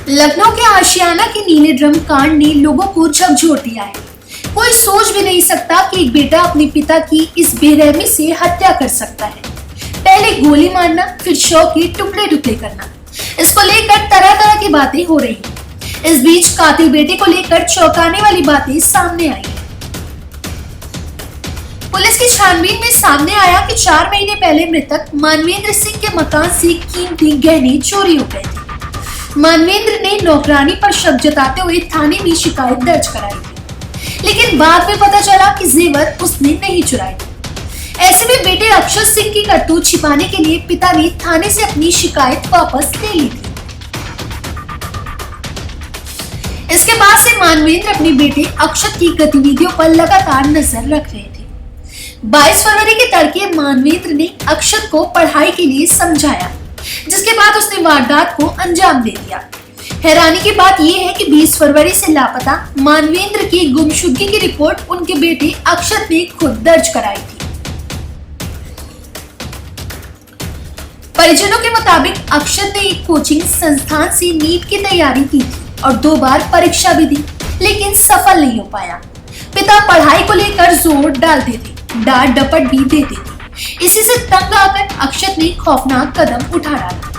लखनऊ के आशियाना के नीले ड्रम कांड ने लोगों को झकझोर दिया है। कोई सोच भी नहीं सकता कि एक बेटा अपने पिता की इस बेरहमी से हत्या कर सकता है। पहले गोली मारना, फिर शव के टुकड़े टुकड़े करना। इसको लेकर तरह तरह की बातें हो रही हैं। इस बीच कातिल बेटे को लेकर चौंकाने वाली बातें सामने आई हैं। पुलिस की छानबीन में सामने आया कि 4 महीने पहले मृतक मानवेंद्र सिंह के मकान से कीमती गहने चोरी हो गए थे। मानवेंद्र ने नौकरानी पर शक जताते हुए थाने में शिकायत दर्ज कराई थी, लेकिन बाद में पता चला कि जेवर उसने नहीं चुराए थे। ऐसे में बेटे अक्षत सिंह की करतूत छिपाने के लिए पिता ने थाने से अपनी शिकायत वापस ले ली थी। इसके बाद से मानवेंद्र अपने बेटे अक्षत की गतिविधियों पर लगातार नजर रख रहे थे। 22 फरवरी के तड़के मानवेंद्र ने अक्षत को पढ़ाई के लिए समझाया, जिसके बाद उसने वारदात को अंजाम दे दिया। हैरानी की बात यह है कि 20 फरवरी से लापता मानवेंद्र की गुमशुदगी की रिपोर्ट उनके बेटे अक्षत ने खुद दर्ज कराई थी। परिजनों के मुताबिक अक्षत ने एक कोचिंग संस्थान से नीट की तैयारी की थी और 2 बार परीक्षा भी दी, लेकिन सफल नहीं हो पाया। पिता पढ़ाई को लेकर जोर डालते थे, डांट डपट भी देते थे। इसी से तंग आकर अक्षत ने खौफनाक कदम उठा डाला।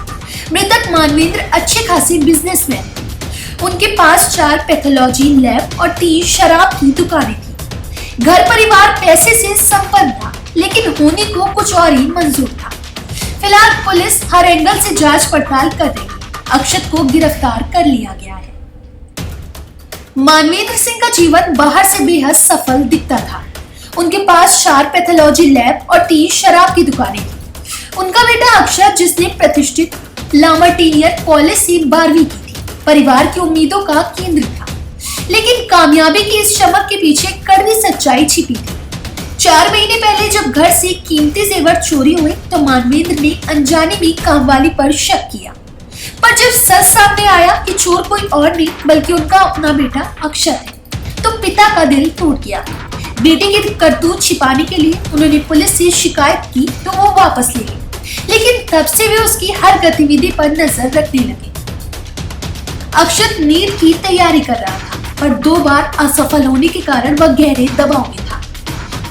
मृतक मानवेंद्र अच्छे खासे बिजनेसमैन थे। उनके पास 4 पैथोलॉजी लैब और 3 शराब की दुकानें थी। घर परिवार पैसे से संपन्न था, लेकिन होने को कुछ और ही मंजूर था। फिलहाल पुलिस हर एंगल से जांच पड़ताल कर रही है। अक्षत को गिरफ्तार कर लिया गया है। मानवेंद्र सिंह का जीवन बाहर से बेहद सफल दिखता था। उनके पास 4 पैथोलॉजी लैब और 3 शराब की दुकानें थी। उनका बेटा अक्षत, जिसने प्रतिष्ठित लामर्टिनियर कॉलेज से 12वीं की थी, परिवार की उम्मीदों का केंद्र था, लेकिन कामयाबी की इस चमक के पीछे कड़वी सच्चाई छिपी थी। 4 महीने पहले जब घर से कीमती जेवर चोरी हुए तो मानवेंद्र ने अनजाने में कामवाली पर शक किया, पर जब सच सामने आया कि चोर कोई और नहीं बल्कि उनका अपना बेटा अक्षत है, तो पिता का दिल टूट गया। बेटे की करतूत छिपाने के लिए उन्होंने पुलिस से शिकायत की तो वो वापस ले गए, लेकिन तब से वे उसकी हर गतिविधि पर नजर रखने लगे। अक्षत नीट की तैयारी कर रहा था, पर 2 बार असफल होने के कारण वह गहरे दबाव में था।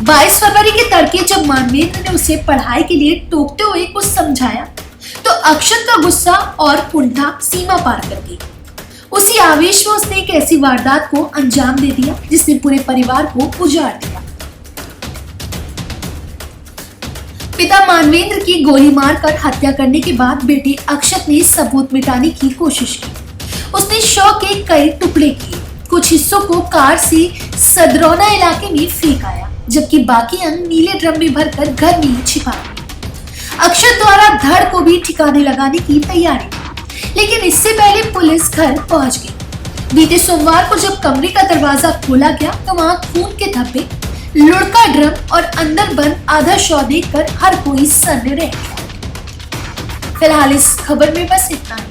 22 फरवरी के तड़के जब मानवेंद्र ने उसे पढ़ाई के लिए टोकते हुए कुछ समझाया, तो अक्षत का गुस्सा और कुंठा सीमा पार कर गई। उसी आवेश में उसने एक ऐसी वारदात को अंजाम दे दिया जिसने पूरे परिवार को उजाड़ दिया। पिता मानवेंद्र की गोली मारकर हत्या करने के बाद बेटे अक्षत ने सबूत मिटाने की कोशिश की। उसने शव के कई टुकड़े किए, कुछ हिस्सों को कार से सदरौना इलाके में फेंक आया, जबकि बाकी अंग नीले ड्रम में भरकर घर में ही छिपा दिए। अक्षत द्वारा धड़ को भी ठिकाने लगाने की तैयारी थी, लेकिन इससे पहले पुलिस घर पहुंच गई। बीते सोमवार को जब कमरे का दरवाजा खोला गया तो वहां खून के धब्बे, लुढ़का ड्रम और अंदर बंद आधा शव देखकर हर कोई सन्न रह गया। फिलहाल इस खबर में बस इतना ही।